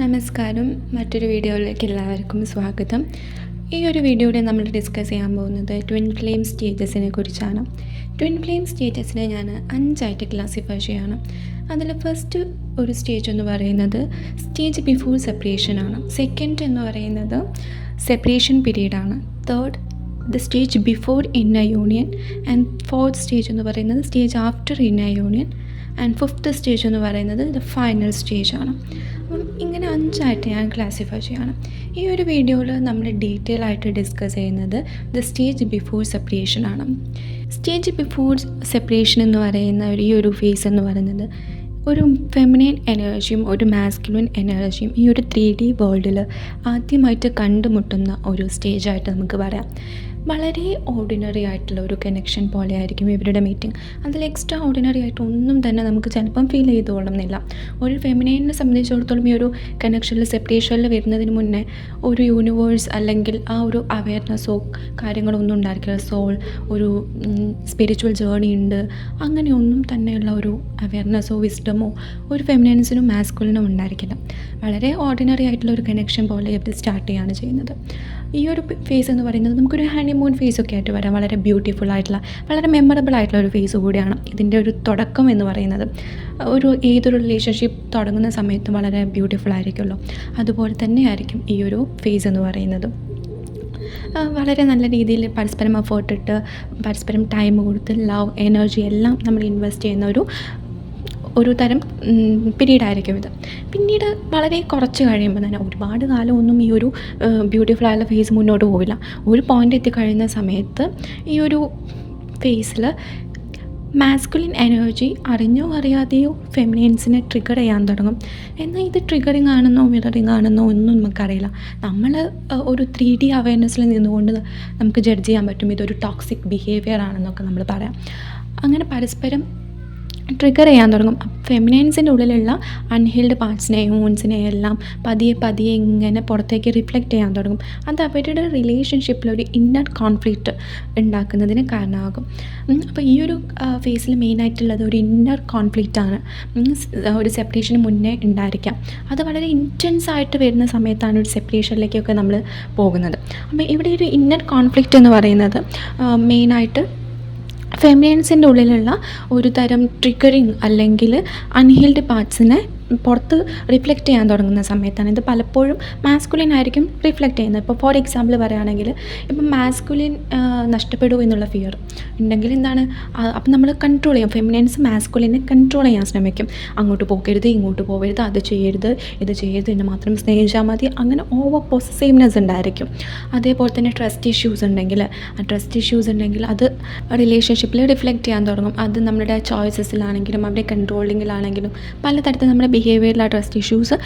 നമസ്കാരം. മറ്റൊരു വീഡിയോയിലേക്ക് എല്ലാവർക്കും സ്വാഗതം. ഈ ഒരു വീഡിയോയിൽ നമ്മൾ ഡിസ്കസ് ചെയ്യാൻ പോകുന്നത് ട്വിൻ ഫ്ലെയിം സ്റ്റേജസിനെ കുറിച്ചാണ്. ട്വിൻ ഫ്ലെയിം സ്റ്റേജസിനെ ഞാൻ 5 ക്ലാസിഫൈ ചെയ്യാണ്. അതിൽ ഫസ്റ്റ് ഒരു സ്റ്റേജ് എന്ന് പറയുന്നത് സ്റ്റേജ് ബിഫോർ സെപ്പറേഷൻ ആണ്. സെക്കൻഡ് എന്ന് പറയുന്നത് സെപ്പറേഷൻ പീരീഡാണ്. Third the stage before inner union. And fourth stage എന്ന് പറയുന്നത് stage after inner union. And fifth stage എന്ന് പറയുന്നത് ദ ഫൈനൽ സ്റ്റേജാണ്. അപ്പം ഇങ്ങനെ 5 ഞാൻ ക്ലാസിഫൈ ചെയ്യാണ്. ഈ ഒരു വീഡിയോയിൽ നമ്മൾ ഡീറ്റെയിൽ ആയിട്ട് ഡിസ്കസ് ചെയ്യുന്നത് ദ സ്റ്റേജ് ബിഫോർ സെപ്പറേഷൻ ആണ്. സ്റ്റേജ് ബിഫോർ സെപ്പറേഷൻ എന്ന് പറയുന്ന ഈ ഒരു ഫേസ് എന്ന് പറയുന്നത് ഒരു ഫെമിനൈൻ എനർജിയും ഒരു മാസ്കുലിൻ എനർജിയും ഈ ഒരു 3D വേൾഡിൽ ആദ്യമായിട്ട് കണ്ടുമുട്ടുന്ന ഒരു സ്റ്റേജായിട്ട് നമുക്ക് പറയാം. വളരെ ഓർഡിനറി ആയിട്ടുള്ള ഒരു കണക്ഷൻ പോലെ ആയിരിക്കും ഇവരുടെ മീറ്റിംഗ്. അതിൽ എക്സ്ട്രാ ഓർഡിനറി ആയിട്ട് ഒന്നും തന്നെ നമുക്ക് ചിലപ്പം ഫീൽ ചെയ്തുകൊള്ളുന്നില്ല. ഒരു ഫെമിനൈനെ സംബന്ധിച്ചിടത്തോളം ഈ ഒരു കണക്ഷനിൽ സെപ്പറേഷനിൽ വരുന്നതിന് മുന്നേ ഒരു യൂണിവേഴ്സ് അല്ലെങ്കിൽ ആ ഒരു അവയർനെസ്സോ കാര്യങ്ങളൊന്നും ഉണ്ടായിരിക്കില്ല. സോൾ ഒരു സ്പിരിച്വൽ ജേർണി ഉണ്ട്, അങ്ങനെയൊന്നും തന്നെയുള്ള ഒരു അവയർനെസ്സോ വിസ്ഡമോ ഒരു ഫെമിനൈൻസിനും മാസ്കുലിനും ഉണ്ടായിരിക്കില്ല. വളരെ ഓർഡിനറി ആയിട്ടുള്ള ഒരു കണക്ഷൻ പോലെ ഇവർ സ്റ്റാർട്ട് ചെയ്യുകയാണ് ചെയ്യുന്നത്. ഈ ഒരു ഫേസ് എന്ന് പറയുന്നത് നമുക്കൊരു ഹണിമൂൺ ഫേസൊക്കെ ആയിട്ട് വരാം. വളരെ ബ്യൂട്ടിഫുൾ ആയിട്ടുള്ള വളരെ മെമ്മറബിൾ ആയിട്ടുള്ള ഒരു ഫേസ് കൂടിയാണ് ഇതിൻ്റെ ഒരു തുടക്കം എന്ന് പറയുന്നത്. ഏതൊരു റിലേഷൻഷിപ്പ് തുടങ്ങുന്ന സമയത്ത് വളരെ ബ്യൂട്ടിഫുൾ ആയിരിക്കുമല്ലോ, അതുപോലെ തന്നെ ആയിരിക്കും ഈ ഒരു ഫേസ് എന്ന് പറയുന്നത്. വളരെ നല്ല രീതിയിൽ പരസ്പരം എഫേർട്ട് ഇട്ട് പരസ്പരം ടൈം കൊടുത്ത് ലവ് എനർജി എല്ലാം നമ്മൾ ഇൻവെസ്റ്റ് ചെയ്യുന്ന ഒരു തരം പീരീഡായിരിക്കും ഇത്. പിന്നീട് വളരെ കുറച്ച് കഴിയുമ്പോൾ തന്നെ ഒരുപാട് കാലമൊന്നും ഈ ഒരു ബ്യൂട്ടിഫുൾ ആയുള്ള ഫേസ് മുന്നോട്ട് പോവില്ല. ഒരു പോയിൻ്റ് എത്തിക്കഴിയുന്ന സമയത്ത് ഈ ഒരു ഫേസിൽ മാസ്കുലിൻ എനർജി അറിഞ്ഞോ അറിയാതെയോ ഫെമിനൈൻസിനെ ട്രിഗർ ചെയ്യാൻ തുടങ്ങും. എന്നാൽ ഇത് ട്രിഗറിങ് ആണെന്നോ മിററിങ് ആണെന്നോ ഒന്നും നമുക്കറിയില്ല. നമ്മൾ ഒരു 3D അവയർനെസ്സിൽ നിന്നുകൊണ്ട് നമുക്ക് ജഡ്ജ് ചെയ്യാൻ പറ്റും ഇതൊരു ടോക്സിക് ബിഹേവിയർ ആണെന്നൊക്കെ നമ്മൾ പറയാം. അങ്ങനെ പരസ്പരം ട്രിഗർ ചെയ്യാൻ തുടങ്ങും. ഫെമിനൈൻസിൻ്റെ ഉള്ളിലുള്ള അൺഹീൽഡ് പാർട്സിനെയും മൂൺസിനെയും എല്ലാം പതിയെ ഇങ്ങനെ പുറത്തേക്ക് റിഫ്ലക്റ്റ് ചെയ്യാൻ തുടങ്ങും. അത് അവരുടെ റിലേഷൻഷിപ്പിലൊരു ഇന്നർ കോൺഫ്ലിക്റ്റ് ഉണ്ടാക്കുന്നതിന് കാരണമാകും. അപ്പോൾ ഈ ഒരു ഫേസിൽ മെയിനായിട്ടുള്ളത് ഒരു ഇന്നർ കോൺഫ്ലിക്റ്റാണ്. ഒരു സെപ്പറേഷന് മുന്നേ ഉണ്ടായിരിക്കാം. അത് വളരെ ഇൻറ്റൻസ് ആയിട്ട് വരുന്ന സമയത്താണ് ഒരു സെപ്പറേഷനിലേക്കൊക്കെ നമ്മൾ പോകുന്നത്. അപ്പോൾ ഇവിടെ ഒരു ഇന്നർ കോൺഫ്ലിക്റ്റ് എന്ന് പറയുന്നത് മെയിനായിട്ട് ഫെമിനൈൻസിൻ്റെ ഉള്ളിലുള്ള ഒരു തരം ട്രിഗറിങ് അല്ലെങ്കിൽ അൺഹീൽഡ് പാർട്സിനെ പുറത്ത് റിഫ്ലക്റ്റ് ചെയ്യാൻ തുടങ്ങുന്ന സമയത്താണ്. ഇത് പലപ്പോഴും മാസ്കുലിൻ ആയിരിക്കും റിഫ്ലക്റ്റ് ചെയ്യുന്നത്. ഇപ്പോൾ ഫോർ എക്സാമ്പിൾ പറയുകയാണെങ്കിൽ ഇപ്പം മാസ്കുലിൻ നഷ്ടപ്പെടുമോ എന്നുള്ള ഫിയർ ഉണ്ടെങ്കിൽ എന്താണ്, അപ്പം നമ്മൾ കൺട്രോൾ ചെയ്യാം. ഫെമിനൈൻസ് മാസ്കുലിനെ കൺട്രോൾ ചെയ്യാൻ ശ്രമിക്കും. അങ്ങോട്ട് പോകരുത്, ഇങ്ങോട്ട് പോകരുത്, അത് ചെയ്യരുത്, ഇത് ചെയ്യരുത്, എന്നെ മാത്രം സ്നേഹിച്ചാൽ മതി, അങ്ങനെ ഓവർ പൊസസീവ്നെസ് ഉണ്ടായിരിക്കും. അതേപോലെ തന്നെ ട്രസ്റ്റ് ഇഷ്യൂസ് ഉണ്ടെങ്കിൽ അത് റിലേഷൻഷിപ്പിൽ റിഫ്ലക്റ്റ് ചെയ്യാൻ തുടങ്ങും. അത് നമ്മുടെ ചോയ്സസിലാണെങ്കിലും അവരുടെ കൺട്രോളിങ്ങിലാണെങ്കിലും പലതരത്തിൽ നമ്മുടെ ബിഹേവിയറിൽ ആ ട്രസ്റ്റ് ഇഷ്യൂസ്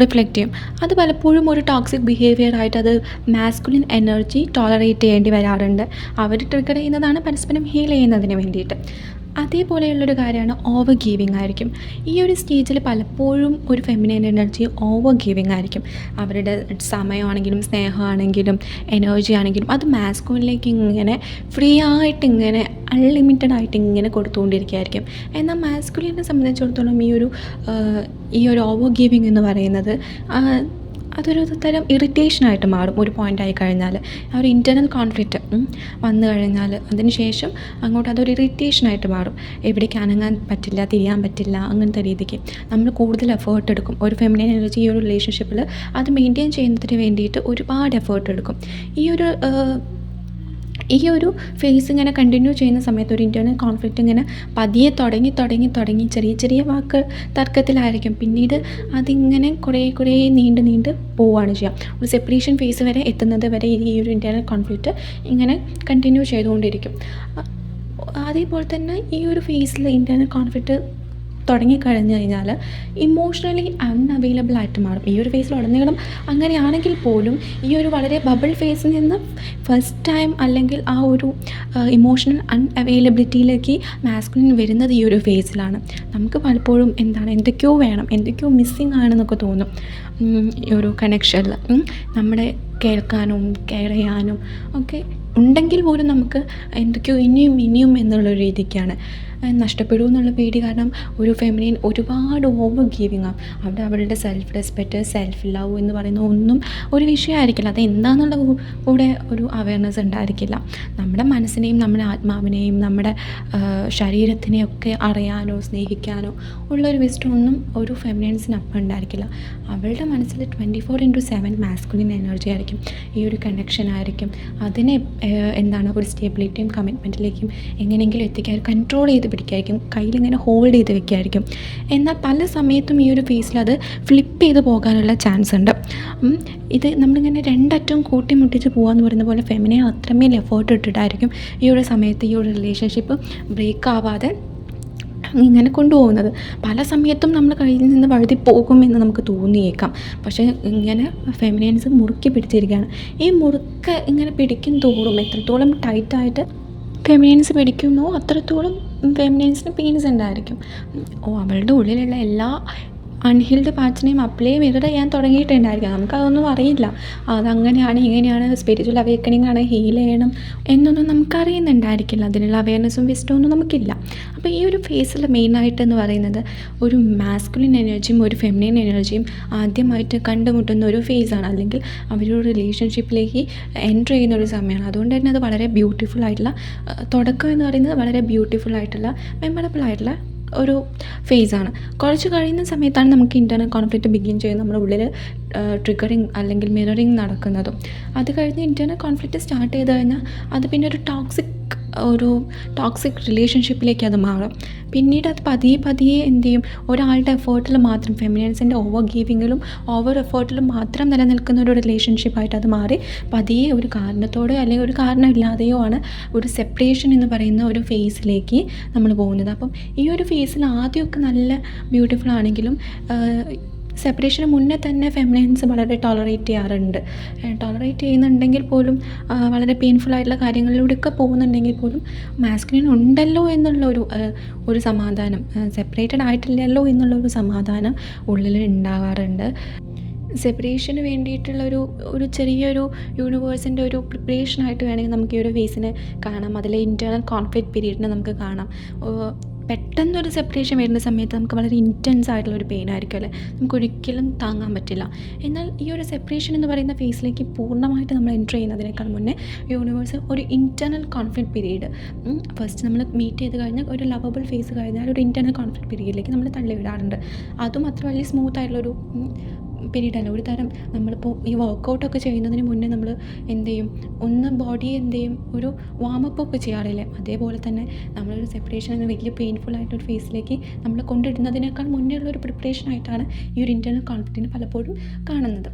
റിഫ്ലക്റ്റ് ചെയ്യും. അത് പലപ്പോഴും ഒരു ടോക്സിക് ബിഹേവിയർ ആയിട്ട് അത് മാസ്കുലിൻ എനർജി ടോളറേറ്റ് ചെയ്യേണ്ടി വരാറുണ്ട്. അവർ ട്രിഗർ ചെയ്യുന്നതാണ് പരസ്പരം ഹീൽ ചെയ്യുന്നതിന് വേണ്ടിയിട്ട്. അതേപോലെയുള്ളൊരു കാര്യമാണ് ഓവർ ഗീവിങ് ആയിരിക്കും. ഈ ഒരു സ്റ്റേജിൽ പലപ്പോഴും ഒരു ഫെമിനൈൻ എനർജി ഓവർ ഗീവിങ് ആയിരിക്കും. അവരുടെ സമയമാണെങ്കിലും സ്നേഹമാണെങ്കിലും എനർജി ആണെങ്കിലും അത് മാസ്കുലിനിലേക്ക് ഇങ്ങനെ ഫ്രീ ആയിട്ട് ഇങ്ങനെ അൺലിമിറ്റഡ് ആയിട്ട് ഇങ്ങനെ കൊടുത്തുകൊണ്ടിരിക്കുകയായിരിക്കും. എന്നാൽ മാസ്കുലിനെ സംബന്ധിച്ചിടത്തോളം ഈ ഒരു ഓവർ ഗീവിങ് എന്ന് പറയുന്നത് അതൊരു തരം ഇറിറ്റേഷനായിട്ട് മാറും. ഒരു പോയിൻ്റ് ആയി കഴിഞ്ഞാൽ ആ ഒരു ഇൻറ്റർണൽ കോൺഫ്ലിക്റ്റ് വന്നു കഴിഞ്ഞാൽ അതിന് ശേഷം അങ്ങോട്ട് അതൊരു ഇറിറ്റേഷനായിട്ട് മാറും. എവിടേക്ക് അനങ്ങാൻ പറ്റില്ല, തിരിയാൻ പറ്റില്ല, അങ്ങനത്തെ രീതിക്ക് നമ്മൾ കൂടുതൽ എഫേർട്ട് എടുക്കും. ഒരു ഫെമിനൈൻ എനർജി ഈ ഒരു റിലേഷൻഷിപ്പിൽ അത് മെയിൻറ്റെയിൻ ചെയ്യുന്നതിന് വേണ്ടിയിട്ട് ഒരുപാട് എഫേർട്ട് എടുക്കും. ഈ ഒരു ഫേസ് ഇങ്ങനെ കണ്ടിന്യൂ ചെയ്യുന്ന സമയത്ത് ഒരു ഇൻറ്റേർണൽ കോൺഫ്ലിക്റ്റ് ഇങ്ങനെ പതിയെ തുടങ്ങി ചെറിയ വാക്ക് തർക്കത്തിലായിരിക്കും. പിന്നീട് അതിങ്ങനെ കുറേ നീണ്ട് പോവുകയാണ് ചെയ്യുക. ഒരു സെപ്പറേഷൻ ഫേസ് വരെ എത്തുന്നത് വരെ ഈ ഒരു ഇൻറ്റേർണൽ കോൺഫ്ലിക്റ്റ് ഇങ്ങനെ കണ്ടിന്യൂ ചെയ്തുകൊണ്ടിരിക്കും. അതേപോലെ തന്നെ ഈ ഒരു ഫേസിൽ ഇൻറ്റേർണൽ കോൺഫ്ലിക്റ്റ് തുടങ്ങിക്കഴിഞ്ഞ് കഴിഞ്ഞാൽ ഇമോഷണലി അൺഅവൈലബിൾ ആയിട്ട് മാറും. ഈ ഒരു ഫേസിൽ ഉടനീളം അങ്ങനെയാണെങ്കിൽ പോലും ഈ ഒരു വളരെ ബബിൾ ഫേസിൽ നിന്ന് ഫസ്റ്റ് ടൈം അല്ലെങ്കിൽ ആ ഒരു ഇമോഷണൽ അൺഅവൈലബിലിറ്റിയിലേക്ക് മാസ്കുലിൻ വരുന്നത് ഈ ഒരു ഫേസിലാണ്. നമുക്ക് പലപ്പോഴും എന്തൊക്കെയോ വേണം, എന്തൊക്കെയോ മിസ്സിങ് ആണെന്നൊക്കെ തോന്നും. ഈ ഒരു കണക്ഷനിൽ നമ്മുടെ കേൾക്കാനും കെയർ ചെയ്യാനും ഒക്കെ ഉണ്ടെങ്കിൽ പോലും നമുക്ക് എന്തൊക്കെയോ ഇനിയും എന്നുള്ളൊരു രീതിക്കാണ്. നഷ്ടപ്പെടുമോ എന്നുള്ള പേടി. കാരണം ഒരു ഫെമിനിൻ ഒരുപാട് ഓവർ ഗിവിങ് ആവും. അവിടെ അവളുടെ സെൽഫ് റെസ്പെക്റ്റ്, സെൽഫ് ലവ് എന്ന് പറയുന്ന ഒന്നും ഒരു വിഷയമായിരിക്കില്ല. അത് എന്താണെന്നുള്ള കൂടെ ഒരു അവയർനെസ് ഉണ്ടായിരിക്കില്ല. നമ്മുടെ മനസ്സിനെയും നമ്മുടെ ആത്മാവിനെയും നമ്മുടെ ശരീരത്തിനെയൊക്കെ അറിയാനോ സ്നേഹിക്കാനോ ഉള്ളൊരു വിസ്റ്റം ഒന്നും ഒരു ഫെമിനിൻസിനപ്പം ഉണ്ടായിരിക്കില്ല. അവളുടെ മനസ്സിൽ 24/7 മാസ്കുലിൻ എനർജി ആയിരിക്കും. ഈ ഒരു കണക്ഷൻ ആയിരിക്കും. അതിനെ ഒരു സ്റ്റെബിലിറ്റിയും കമ്മിറ്റ്മെൻറ്റിലേക്കും എങ്ങനെയെങ്കിലും എത്തിക്കാൻ കൺട്രോൾ ചെയ്ത് പിടിക്കായിരിക്കും. കയ്യിലിങ്ങനെ ഹോൾഡ് ചെയ്ത് വെക്കായിരിക്കും. എന്നാൽ പല സമയത്തും ഈ ഒരു ഫേസിൽ അത് ഫ്ലിപ്പ് ചെയ്ത് പോകാനുള്ള ചാൻസ് ഉണ്ട്. ഇത് നമ്മളിങ്ങനെ രണ്ടറ്റവും കൂട്ടിമുട്ടിച്ച് പോകാമെന്ന് പറയുന്ന പോലെ ഫെമിനെ അത്രമേൽ എഫേർട്ട് ഇട്ടിട്ടായിരിക്കും ഈ ഒരു സമയത്ത് ഈ ഒരു റിലേഷൻഷിപ്പ് ബ്രേക്ക് ആവാതെ ഇങ്ങനെ കൊണ്ടുപോകുന്നത്. പല സമയത്തും നമ്മൾ കയ്യിൽ നിന്ന് വഴുതി പോകുമെന്ന് നമുക്ക് തോന്നിയേക്കാം. പക്ഷേ ഇങ്ങനെ ഫെമിനിൻസ് മുറുക്കി പിടിച്ചിരിക്കുകയാണ്. ഈ മുറുക്ക് ഇങ്ങനെ പിടിക്കും തോറും എത്രത്തോളം ടൈറ്റായിട്ട് ഫെമിനിൻസ് പിടിക്കുന്നോ അത്രത്തോളം ഫെമിനിൻസിന് പെയിൻസ് ഉണ്ടായിരിക്കും. അവളുടെ ഉള്ളിലുള്ള എല്ലാ അൺഹീൽഡ് പാർട്സിനെയും അപ്ലൈ മിറർ ചെയ്യാൻ തുടങ്ങിയിട്ടുണ്ടായിരിക്കും. നമുക്കതൊന്നും അറിയില്ല. അതങ്ങനെയാണ് ഇങ്ങനെയാണ് സ്പിരിച്വൽ അവേക്കണിങ് ആണ്, ഹീൽ ചെയ്യണം എന്നൊന്നും നമുക്കറിയുന്നുണ്ടായിരിക്കില്ല. അതിനുള്ള അവയർനെസ്സും വിസ്റ്റവും ഒന്നും നമുക്കില്ല. അപ്പോൾ ഈ ഒരു ഫേസിൽ മെയിനായിട്ടെന്ന് പറയുന്നത് ഒരു മാസ്കുലിൻ എനർജിയും ഒരു ഫെമിനിൻ എനർജിയും ആദ്യമായിട്ട് കണ്ടുമുട്ടുന്ന ഒരു ഫേസാണ്. അല്ലെങ്കിൽ അവരൊരു റിലേഷൻഷിപ്പിലേക്ക് എൻ്റർ ചെയ്യുന്ന ഒരു സമയമാണ്. അതുകൊണ്ട് തന്നെ അത് വളരെ ബ്യൂട്ടിഫുൾ ആയിട്ടുള്ള തുടക്കം എന്ന് പറയുന്നത് വളരെ ബ്യൂട്ടിഫുൾ ആയിട്ടുള്ള മെമ്മറബിൾ ആയിട്ടുള്ള ഒരു ഫേസാണ്. കുറച്ച് കഴിയുന്ന സമയത്താണ് നമുക്ക് ഇൻറ്റർണൽ കോൺഫ്ലിക്റ്റ് ബിഗിൻ ചെയ്യുന്നത്, നമ്മുടെ ഉള്ളിൽ ട്രിഗറിങ് അല്ലെങ്കിൽ മിററിങ് നടക്കുന്നതും. അത് കഴിഞ്ഞ് ഇൻറ്റർണൽ കോൺഫ്ലിക്റ്റ് സ്റ്റാർട്ട് ചെയ്ത് കഴിഞ്ഞാൽ അത് പിന്നെ ഒരു ടോക്സിക് റിലേഷൻഷിപ്പിലേക്ക് അത് മാറും. പിന്നീട് അത് പതിയെ എന്ത് ചെയ്യും, ഒരാളുടെ എഫേർട്ടിൽ മാത്രം, ഫെമിനിൻസിൻ്റെ ഓവർ ഗീവിങ്ങിലും ഓവർ എഫേർട്ടിലും മാത്രം നിലനിൽക്കുന്ന ഒരു റിലേഷൻഷിപ്പായിട്ട് അത് മാറി പതിയെ ഒരു കാരണത്തോടെയോ അല്ലെങ്കിൽ ഒരു കാരണമില്ലാതെയോ ആണ് ഒരു സെപ്പറേഷൻ എന്ന് പറയുന്ന ഒരു ഫേസിലേക്ക് നമ്മൾ പോകുന്നത്. അപ്പം ഈ ഒരു ഫേസിൽ ആദ്യമൊക്കെ നല്ല ബ്യൂട്ടിഫുൾ ആണെങ്കിലും സെപ്പറേഷന് മുന്നേ തന്നെ ഫെമിനിൻസ് വളരെ ടോളറേറ്റ് ചെയ്യുന്നുണ്ടെങ്കിൽ പോലും വളരെ പെയിൻഫുൾ ആയിട്ടുള്ള കാര്യങ്ങളിലൂടെയൊക്കെ പോകുന്നുണ്ടെങ്കിൽ പോലും മാസ്കുലിൻ ഉണ്ടല്ലോ എന്നുള്ള ഒരു സമാധാനം, സെപ്പറേറ്റഡ് ആയിട്ടില്ലല്ലോ എന്നുള്ളൊരു സമാധാനം ഉള്ളിൽ ഉണ്ടാവാറുണ്ട്. സെപ്പറേഷന് വേണ്ടിയിട്ടുള്ള ഒരു ചെറിയൊരു യൂണിവേഴ്സിൻ്റെ ഒരു പ്രിപ്പറേഷനായിട്ട് വേണമെങ്കിൽ നമുക്ക് ഈ ഒരു ഫേസിനെ കാണാം. അതിലെ ഇൻറ്റേർണൽ കോൺഫ്ലിക്റ്റ് പീരീഡിനെ നമുക്ക് കാണാം. പെട്ടെന്നൊരു സെപ്പറേഷൻ വരുന്ന സമയത്ത് നമുക്ക് വളരെ ഇൻറ്റൻസ് ആയിട്ടുള്ളൊരു പെയിൻ ആയിരിക്കും അല്ലേ, നമുക്കൊരിക്കലും താങ്ങാൻ പറ്റില്ല. എന്നാൽ ഈ ഒരു സെപ്പറേഷൻ എന്ന് പറയുന്ന ഫേസിലേക്ക് പൂർണ്ണമായിട്ട് നമ്മൾ എൻ്റർ ചെയ്യുന്നതിനേക്കാൾ മുന്നേ യൂണിവേഴ്സ് ഒരു ഇൻറ്റേർണൽ കോൺഫ്ലിക്റ്റ് പീരീഡ്, ഫസ്റ്റ് നമ്മൾ മീറ്റ് ചെയ്ത് കഴിഞ്ഞാൽ ഒരു ലവബിൾ ഫേസ് കഴിഞ്ഞാൽ ഒരു ഇൻറ്റേർണൽ കോൺഫ്ലിക്റ്റ് പീരീഡിലേക്ക് നമ്മൾ തള്ളിവിടാറുണ്ട്. അതും അത്ര വലിയ സ്മൂത്ത് ആയിട്ടുള്ളൊരു പീരീഡല്ല. ഒരു തരം നമ്മളിപ്പോൾ ഈ വർക്കൗട്ടൊക്കെ ചെയ്യുന്നതിന് മുന്നേ നമ്മൾ എന്ത് ചെയ്യും, ഒന്ന് ബോഡിയെ എന്ത് ചെയ്യും, ഒരു വാമപ്പൊക്കെ ചെയ്യാറില്ലേ, അതേപോലെ തന്നെ നമ്മളൊരു സെപ്പറേഷൻ എന്ന വലിയ പെയിൻഫുൾ ആയിട്ടൊരു ഫേസിലേക്ക് നമ്മൾ കൊണ്ടിടുന്നതിനേക്കാൾ മുന്നേ ഉള്ളൊരു പ്രിപ്പറേഷനായിട്ടാണ് ഈ ഒരു ഇൻറ്റേർണൽ കോൺഫ്ലിക്റ്റിനെ പലപ്പോഴും കാണുന്നത്.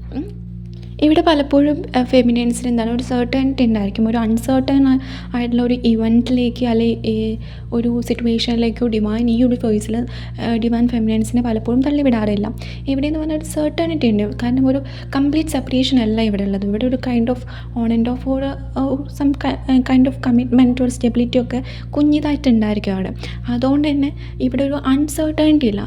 ഇവിടെ പലപ്പോഴും ഫെമിനിൻസിന് ഒരു സർട്ടനിറ്റി ഉണ്ടായിരിക്കും. ഒരു അൺസർട്ടൺ ആയിട്ടുള്ള ഒരു ഇവൻറ്റിലേക്ക് അല്ലെങ്കിൽ ഒരു സിറ്റുവേഷനിലേക്കോ ഈ ഒരു ഫേസിൽ ഡിവൈൻ ഫെമിനിൻസിനെ പലപ്പോഴും തള്ളിവിടാറില്ല. ഇവിടെ എന്ന് പറഞ്ഞാൽ ഒരു സർട്ടനിറ്റി ഉണ്ട്. കാരണം ഒരു കംപ്ലീറ്റ് സെപ്പറേഷൻ അല്ല ഇവിടെ ഉള്ളത്. ഇവിടെ ഒരു kind of on and of ഒരു സം കൈൻഡ് ഓഫ് കമ്മിറ്റ്മെൻറ്റ് ഒരു സ്റ്റെബിലിറ്റി ഒക്കെ കുഞ്ഞിതായിട്ടുണ്ടായിരിക്കും അവിടെ. അതുകൊണ്ട് തന്നെ ഇവിടെ ഒരു അൺസർട്ടനിറ്റി ഇല്ല.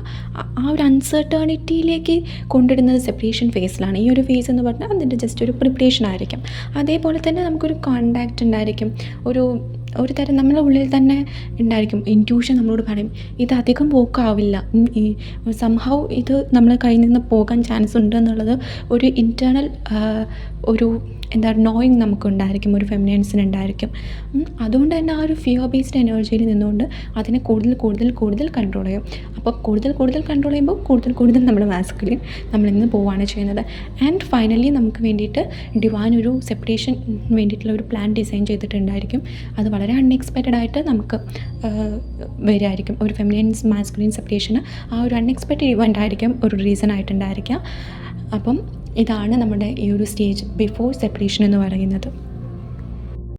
ആ ഒരു അൺസർട്ടനിറ്റിയിലേക്ക് കൊണ്ടിടുന്നത് സെപ്പറേഷൻ ഫേസിലാണ്. ഈ ഒരു ഫേസ് എന്ന് പറഞ്ഞാൽ അതിൻ്റെ ജസ്റ്റ് ഒരു പ്രിപ്പറേഷൻ ആയിരിക്കും. അതേപോലെ തന്നെ നമുക്കൊരു കോണ്ടാക്റ്റ് ഉണ്ടായിരിക്കും. ഒരു തരം നമ്മുടെ ഉള്ളിൽ തന്നെ ഉണ്ടായിരിക്കും. ഇൻറ്റ്യൂഷൻ നമ്മളോട് പറയും ഇത് അധികം പോക്കാവില്ല, സംഹൗ ഇത് നമ്മളെ കയ്യിൽ നിന്ന് പോകാൻ ചാൻസ് ഉണ്ട് എന്നുള്ളത് ഒരു ഇൻറ്റേർണൽ ഒരു നോയിങ് നമുക്കുണ്ടായിരിക്കും, ഒരു ഫെമിനിൻസിനുണ്ടായിരിക്കും. അതുകൊണ്ട് തന്നെ ആ ഒരു ഫിയർ ബേസ്ഡ് എനർജിയിൽ നിന്നുകൊണ്ട് അതിനെ കൂടുതൽ കൺട്രോൾ ചെയ്യും. അപ്പോൾ കൂടുതൽ കൺട്രോൾ ചെയ്യുമ്പോൾ കൂടുതൽ നമ്മുടെ മാസ്കുലിൻ നമ്മളിന്ന് പോവുകയാണ് ചെയ്യുന്നത്. ആൻഡ് ഫൈനലി നമുക്ക് വേണ്ടിയിട്ട് ഡിവൈൻ ഒരു സെപ്പറേഷൻ വേണ്ടിയിട്ടുള്ള ഒരു പ്ലാൻ ഡിസൈൻ ചെയ്തിട്ടുണ്ടായിരിക്കും. അത് വളരെ അൺഎക്സ്പെക്റ്റഡ് ആയിട്ട് നമുക്ക് വരുമായിരിക്കും. ഒരു ഫെമിനിൻസ് മാസ്കുലിൻ സെപ്പറേഷന് ആ ഒരു അൺഎക്സ്പെക്റ്റഡ് ഇവൻ്റ് ആയിരിക്കും ഒരു റീസൺ ആയിട്ടുണ്ടായിരിക്കാം. അപ്പം ഇതാണ് നമ്മുടെ ഈ ഒരു സ്റ്റേജ് ബിഫോർ സെപ്പറേഷൻ എന്ന് പറയുന്നത്.